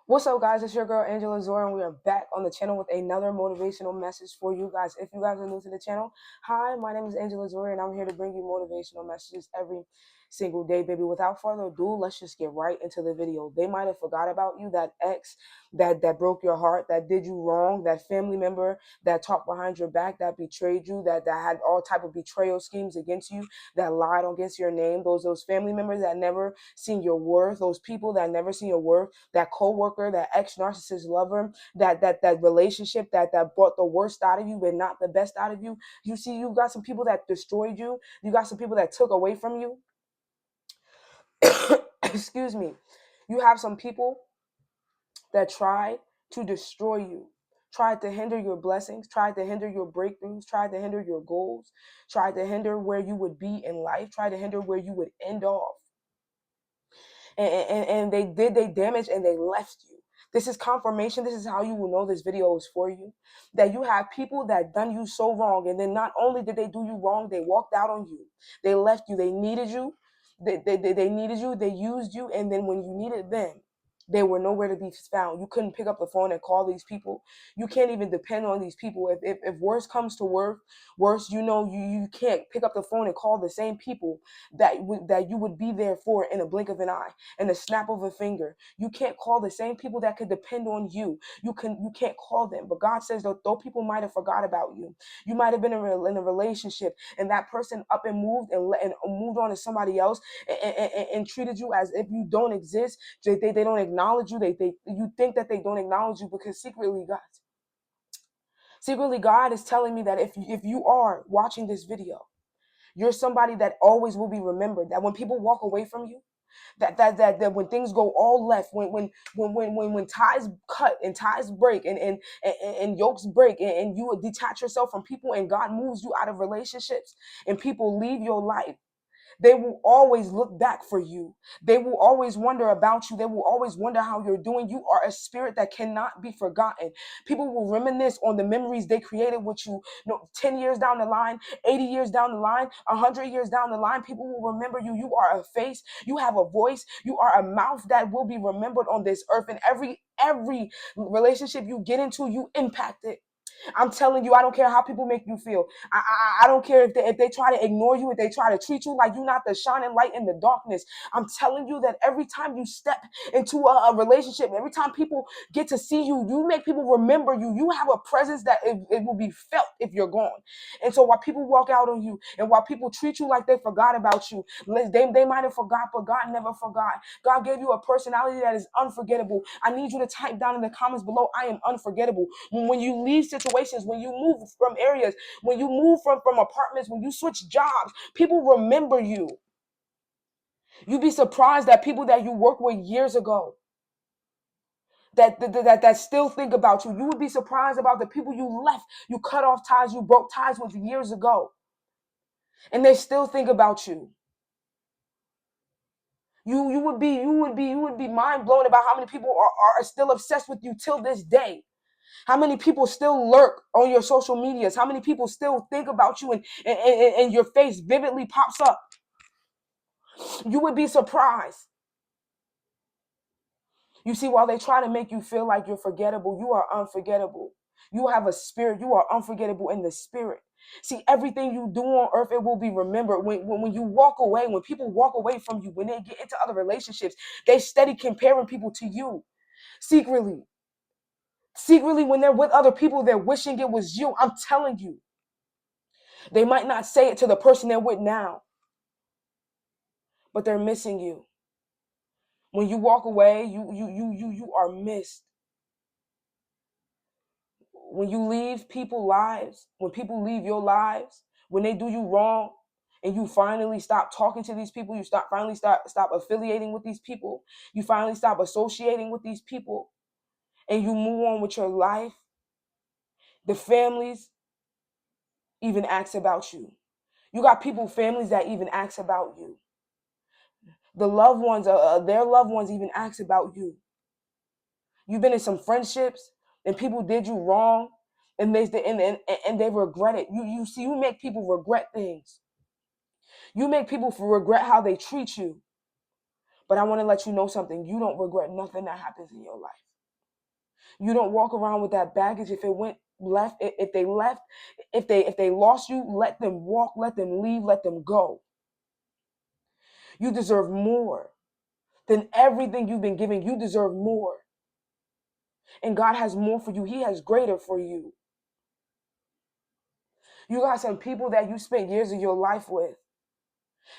What's up, guys? It's your girl, Angelazzuri, and we are back on the channel with another motivational message for you guys. If you guys are new to the channel, hi, my name is Angelazzuri, and I'm here to bring you motivational messages every single day, baby. Without further ado, let's just get right into the video. They might have forgot about you, that ex that broke your heart, that did you wrong, that family member that talked behind your back, that betrayed you, that had all type of betrayal schemes against you, that lied against your name, those family members that never seen your worth, those people that never seen your worth, that coworker, that ex-narcissist lover, that relationship that brought the worst out of you but not the best out of you. You see, you got some people that destroyed you. You got some people that took away from you. Excuse me. You have some people that tried to destroy you, tried to hinder your blessings, tried to hinder your breakthroughs, tried to hinder your goals, tried to hinder where you would be in life, tried to hinder where you would end off. And they did they damage and they left you. This is confirmation. This is how you will know this video is for you. That you have people that done you so wrong, and then not only did they do you wrong, they walked out on you. They left you. They needed you. They needed you. They used you, and then when you needed them, they were nowhere to be found. You couldn't pick up the phone and call these people. You can't even depend on these people. If worse comes to worse, you know you can't pick up the phone and call the same people that you would be there for in a blink of an eye, in a snap of a finger. You can't call the same people that could depend on you. You can't call them. But God says that though people might have forgot about you, you might have been in a relationship, and that person up and moved and moved on to somebody else and treated you as if you don't exist. They don't acknowledge you. You think that they don't acknowledge you because secretly God is telling me that if you are watching this video, you're somebody that always will be remembered. That when people walk away from you, that when things go all left, when ties cut and ties break and yokes break, and you detach yourself from people, and God moves you out of relationships, and people leave your life, they will always look back for you. They will always wonder about you. They will always wonder how you're doing. You are a spirit that cannot be forgotten. People will reminisce on the memories they created with you, 10 years down the line, 80 years down the line, 100 years down the line. People will remember you. You are a face. You have a voice. You are a mouth that will be remembered on this earth. And every relationship you get into, you impact it. I'm telling you, I don't care how people make you feel. I don't care if they try to ignore you, if they try to treat you like you're not the shining light in the darkness. I'm telling you that every time you step into a relationship, every time people get to see you, you make people remember you. You have a presence that it will be felt if you're gone. And so while people walk out on you, and while people treat you like they forgot about you, they might have forgot, but God never forgot. God gave you a personality that is unforgettable. I need you to type down in the comments below, I am unforgettable. When you leave situations, when you move from areas, when you move from apartments, when you switch jobs, people remember you. You'd be surprised that people that you worked with years ago that still think about you. You would be surprised about the people you left, you cut off ties, you broke ties with years ago, and they still think about you. You would be mind blown about how many people are still obsessed with you till this day. How many people still lurk on your social medias? How many people still think about you, and your face vividly pops up? You would be surprised. You see, while they try to make you feel like you're forgettable, you are unforgettable. You have a spirit. You are unforgettable in the spirit. See, everything you do on earth, it will be remembered. When you walk away, when people walk away from you, when they get into other relationships, they steady comparing people to you secretly. Secretly, when they're with other people, they're wishing it was you. I'm telling you. They might not say it to the person they're with now, but they're missing you. When you walk away, you are missed. When you leave people's lives, when people leave your lives, when they do you wrong, and you finally stop talking to these people, you finally stop affiliating with these people, you finally stop associating with these people, and you move on with your life, the families even ask about you. You got families that even ask about you. The loved ones, their loved ones even ask about you. You've been in some friendships and people did you wrong, and they regret it. You see, you make people regret things. You make people regret how they treat you. But I want to let you know something. You don't regret nothing that happens in your life. You don't walk around with that baggage. If it went left, if they left, if they lost you, let them walk, let them leave, let them go. You deserve more than everything you've been given. You deserve more. And God has more for you. He has greater for you. You got some people that you spent years of your life with.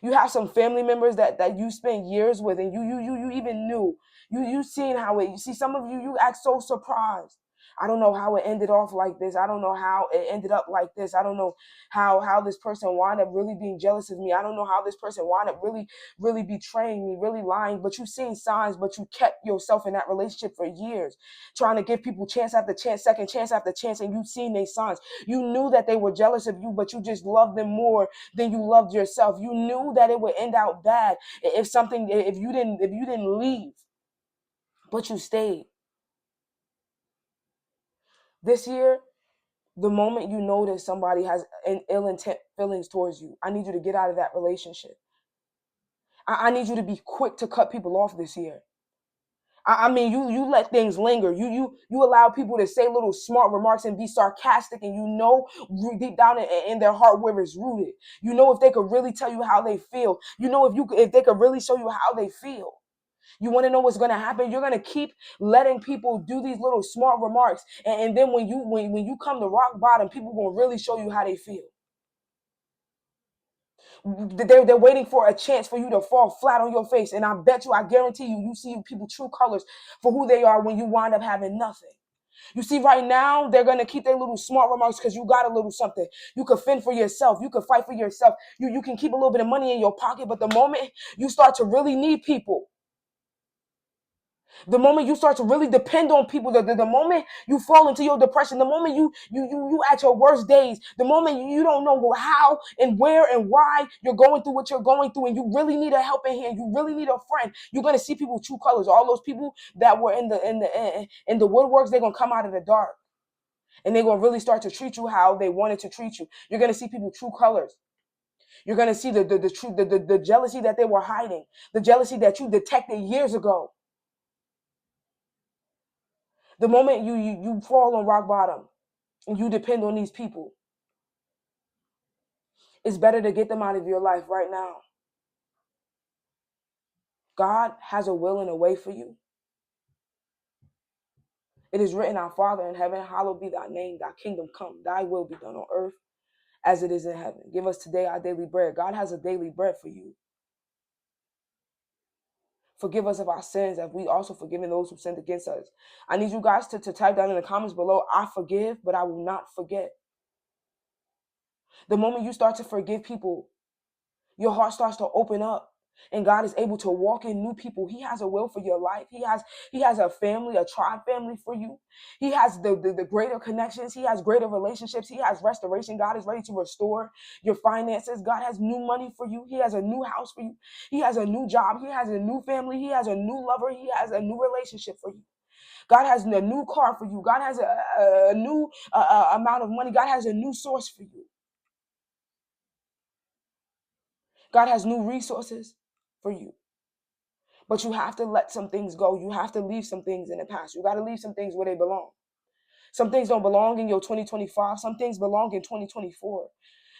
You have some family members that you spent years with, and you even knew. You seen how it. You see, some of you act so surprised. I don't know how it ended off like this. I don't know how it ended up like this. I don't know how this person wound up really being jealous of me. I don't know how this person wound up really betraying me, really lying. But you've seen signs, but you kept yourself in that relationship for years, trying to give people chance after chance, second chance after chance, and you've seen these signs. You knew that they were jealous of you, but you just loved them more than you loved yourself. You knew that it would end out bad if you didn't leave, but you stayed. This year, the moment you notice somebody has an ill intent feelings towards you, I need you to get out of that relationship. I need you to be quick to cut people off this year. I mean, you let things linger. You allow people to say little smart remarks and be sarcastic, and you know deep down in their heart where it's rooted. You know if they could really tell you how they feel. You know if they could really show you how they feel. You want to know what's going to happen? You're going to keep letting people do these little smart remarks, and then when you come to rock bottom, people will really show you how they feel. They're waiting for a chance for you to fall flat on your face. And I guarantee you see people true colors for who they are when you wind up having nothing. You see, right now, they're going to keep their little smart remarks because you got a little something. You could fend for yourself. You could fight for yourself. You can keep a little bit of money in your pocket. But the moment you start to really need people, the moment you start to really depend on people, the moment you fall into your depression, the moment you at your worst days, the moment you don't know how and where and why you're going through what you're going through, and you really need a helping hand, you really need a friend, you're gonna see people true colors. All those people that were in the woodworks, they're gonna come out of the dark, and they're gonna really start to treat you how they wanted to treat you. You're gonna see people true colors. You're gonna see the jealousy that they were hiding, the jealousy that you detected years ago. The moment you fall on rock bottom and you depend on these people, it's better to get them out of your life right now. God has a will and a way for you. It is written, our Father in heaven, hallowed be thy name, thy kingdom come, thy will be done on earth as it is in heaven. Give us today our daily bread. God has a daily bread for you. Forgive us of our sins as we also forgiven those who sinned against us. I need you guys to type down in the comments below, I forgive, but I will not forget. The moment you start to forgive people, your heart starts to open up, and God is able to walk in new people. He has a will for your life. He has a family, a tribe family for you. He has the greater connections. He has greater relationships. He has restoration. God is ready to restore your finances. God has new money for you. He has a new house for you. He has a new job. He has a new family. He has a new lover. He has a new relationship for you. God has a new car for you. God has a new amount of money. God has a new source for you. God has new resources for you. But you have to let some things go. You have to leave some things in the past. You got to leave some things where they belong. Some things don't belong in your 2025. Some things belong in 2024.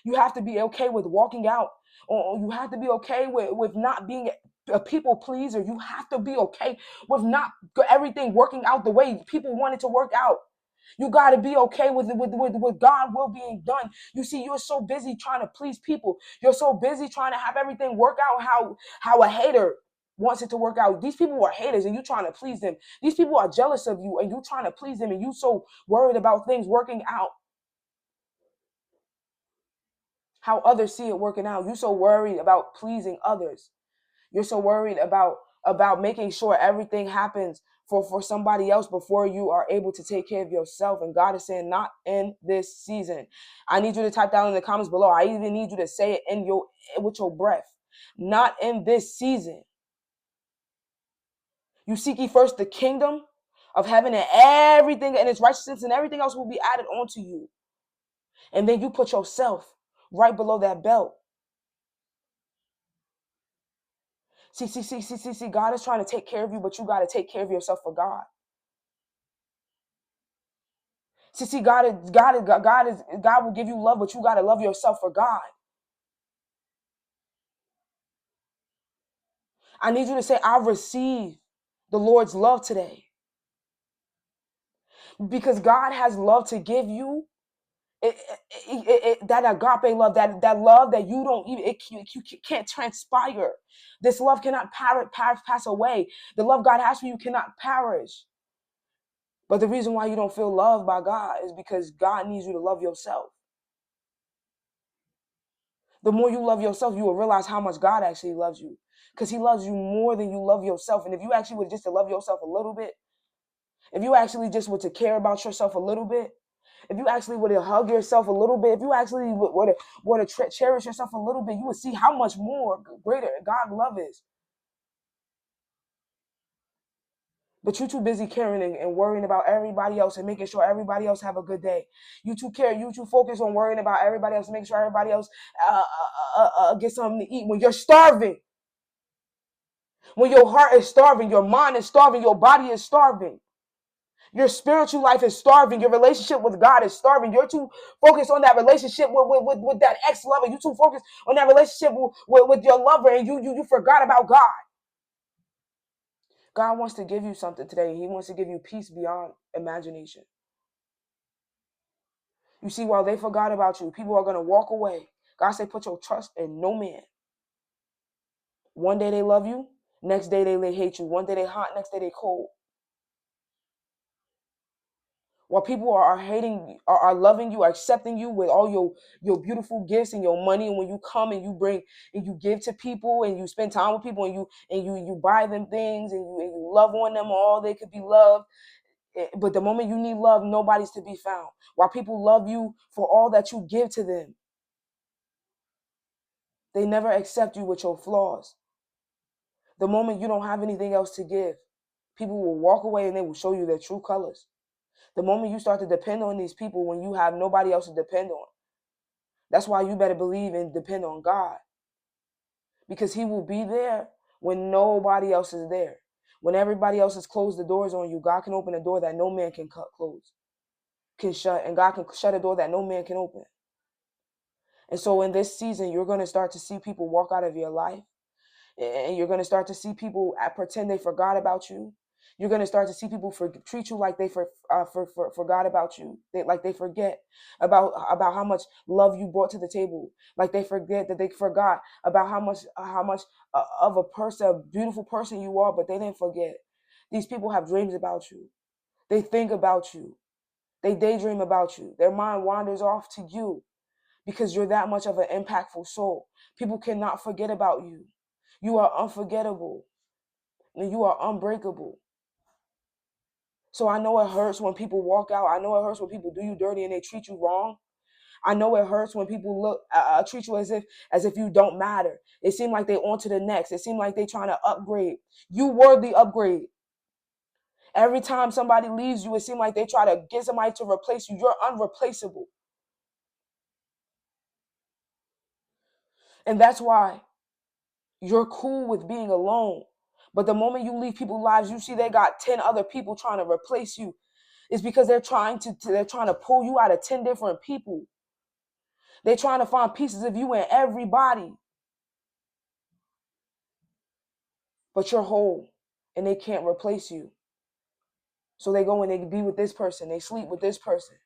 You have to be okay with walking out. Or you have to be okay with not being a people pleaser. You have to be okay with not everything working out the way people want it to work out. You got to be okay with God will being done. You see, you're so busy trying to please people. You're so busy trying to have everything work out how a hater wants it to work out. These people are haters and you trying to please them. These people are jealous of you and you trying to please them, and you so worried about things working out how others see it working out. You so worried about pleasing others. You're so worried about making sure everything happens for somebody else before you are able to take care of yourself. And God is saying, not in this season. I need you to type down in the comments below. I even need you to say it with your breath. Not in this season. You seek ye first the kingdom of heaven, and everything and its righteousness and everything else will be added onto you. And then you put yourself right below that belt. See, God is trying to take care of you, but you got to take care of yourself for God. See, God will give you love, but you got to love yourself for God. I need you to say, I receive the Lord's love today. Because God has love to give you. That agape love, that love that you don't even, you can't transpire. This love cannot pass away. The love God has for you cannot perish. But the reason why you don't feel loved by God is because God needs you to love yourself. The more you love yourself, you will realize how much God actually loves you, because he loves you more than you love yourself. And if you actually were just to love yourself a little bit, if you actually just were to care about yourself a little bit, if you actually were to hug yourself a little bit, if you actually were to cherish yourself a little bit, you would see how much more greater God's love is. But you too busy caring and worrying about everybody else and making sure everybody else have a good day. You too focused on worrying about everybody else, making sure everybody else get something to eat when you're starving. When your heart is starving, your mind is starving, your body is starving. Your spiritual life is starving. Your relationship with God is starving. You're too focused on that relationship with that ex-lover. You're too focused on that relationship with your lover, and you forgot about God. God wants to give you something today. He wants to give you peace beyond imagination. You see, while they forgot about you, people are going to walk away. God said, put your trust in no man. One day they love you. Next day they hate you. One day they hot. Next day they cold. While people are hating, are loving you, are accepting you with all your beautiful gifts and your money, and when you come and you bring and you give to people and you spend time with people and you buy them things and you love on them, all they could be loved. But the moment you need love, nobody's to be found. While people love you for all that you give to them, they never accept you with your flaws. The moment you don't have anything else to give, people will walk away and they will show you their true colors. The moment you start to depend on these people when you have nobody else to depend on, that's why you better believe and depend on God. Because he will be there when nobody else is there. When everybody else has closed the doors on you, God can open a door that no man can close, can shut, and God can shut a door that no man can open. And so in this season, you're going to start to see people walk out of your life. And you're going to start to see people pretend they forgot about you. You're going to start to see people treat you like they forgot about you, like they forget about how much love you brought to the table, like they forget that they forgot about how much of a person, a beautiful person you are, but they didn't forget. These people have dreams about you. They think about you. They daydream about you. Their mind wanders off to you because you're that much of an impactful soul. People cannot forget about you. You are unforgettable and you are unbreakable. So I know it hurts when people walk out. I know it hurts when people do you dirty and they treat you wrong. I know it hurts when people treat you as if you don't matter. It seems like they on to the next. It seems like they trying to upgrade. You were the upgrade. Every time somebody leaves you, it seems like they try to get somebody to replace you. You're unreplaceable. And that's why you're cool with being alone. But the moment you leave people's lives, you see they got 10 other people trying to replace you. It's because they're trying to pull you out of 10 different people. They're trying to find pieces of you in everybody. But you're whole and they can't replace you. So they go and they be with this person. They sleep with this person.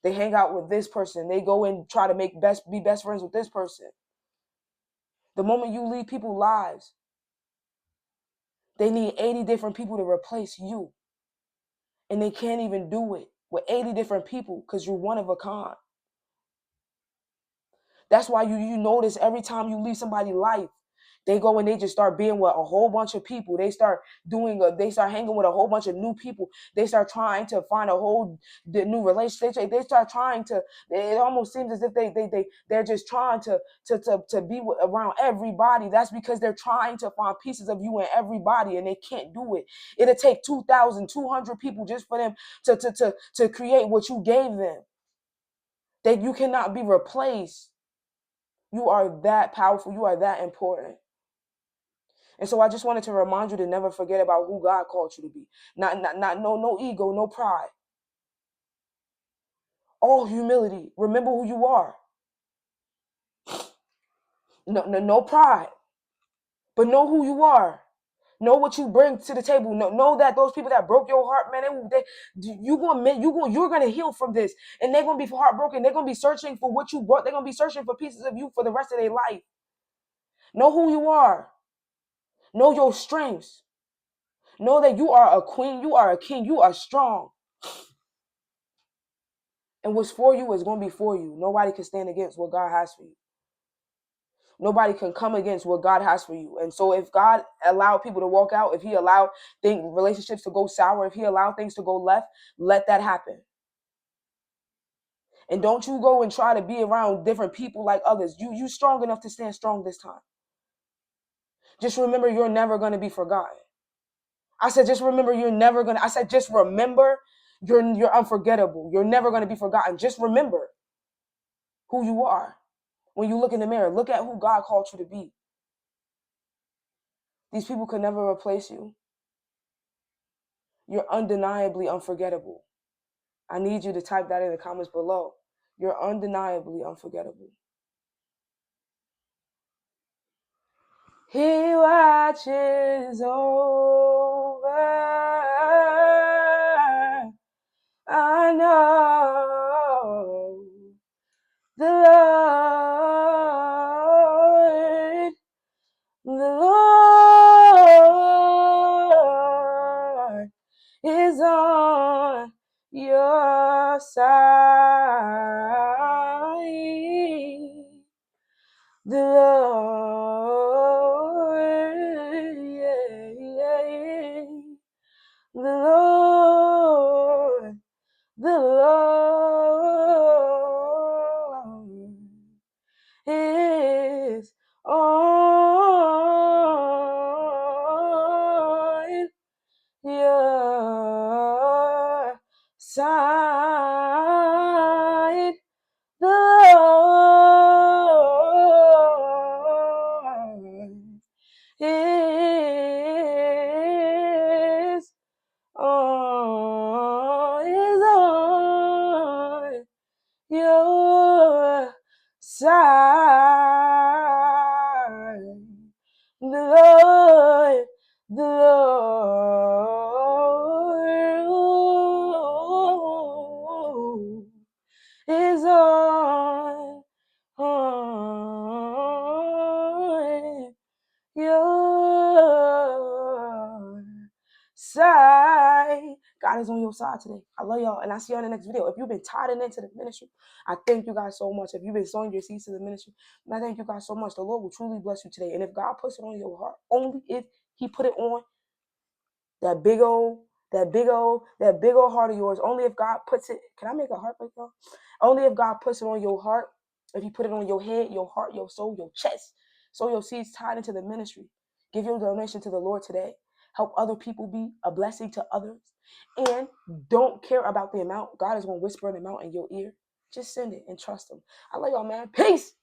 They hang out with this person. They go and try to be best friends with this person. The moment you leave people's lives, they need 80 different people to replace you. And they can't even do it with 80 different people because you're one of a kind. That's why you notice every time you leave somebody's life, they go and they just start being with a whole bunch of people. They start hanging with a whole bunch of new people. They start trying to find the new relationship. They start trying to. It almost seems as if they're just trying to be around everybody. That's because they're trying to find pieces of you in everybody, and they can't do it. It'll take 2,200 people just for them to create what you gave them. That you cannot be replaced. You are that powerful. You are that important. And so I just wanted to remind you to never forget about who God called you to be. Not no ego, no pride. All humility. Remember who you are. No pride, but know who you are. Know what you bring to the table. Know that those people that broke your heart, man, you're gonna heal from this, and they're gonna be heartbroken. They're gonna be searching for what you brought. They're gonna be searching for pieces of you for the rest of their life. Know who you are. Know your strengths. Know that you are a queen. You are a king. You are strong. And what's for you is gonna be for you. Nobody can stand against what God has for you. Nobody can come against what God has for you. And so if God allowed people to walk out, if he allowed relationships to go sour, if he allowed things to go left, let that happen. And don't you go and try to be around different people like others. You strong enough to stand strong this time. Just remember you're never going to be forgotten. I said just remember just remember you're unforgettable. You're never going to be forgotten. Just remember who you are. When you look in the mirror, look at who God called you to be. These people could never replace you. You're undeniably unforgettable. I need you to type that in the comments below. You're undeniably unforgettable. He watches over. I know the Lord is on your side. The Lord, yeah, yeah. The Lord is on your side. The Lord is on your side. The Lord is on your side. God is on your side today. I love y'all, and I'll see y'all in the next video. If you've been tied into the ministry, I thank you guys so much. If you've been sowing your seeds to the ministry, I thank you guys so much. The Lord will truly bless you today. And if God puts it on your heart, only if he put it on that big old heart of yours, only if God puts it, can I make a heart right now? Only if God puts it on your heart, if he put it on your head, your heart, your soul, your chest, sow your seeds tied into the ministry. Give your donation to the Lord today. Help other people be a blessing to others. And don't care about the amount. God is going to whisper an amount in your ear. Just send it and trust him. I love y'all, man. Peace.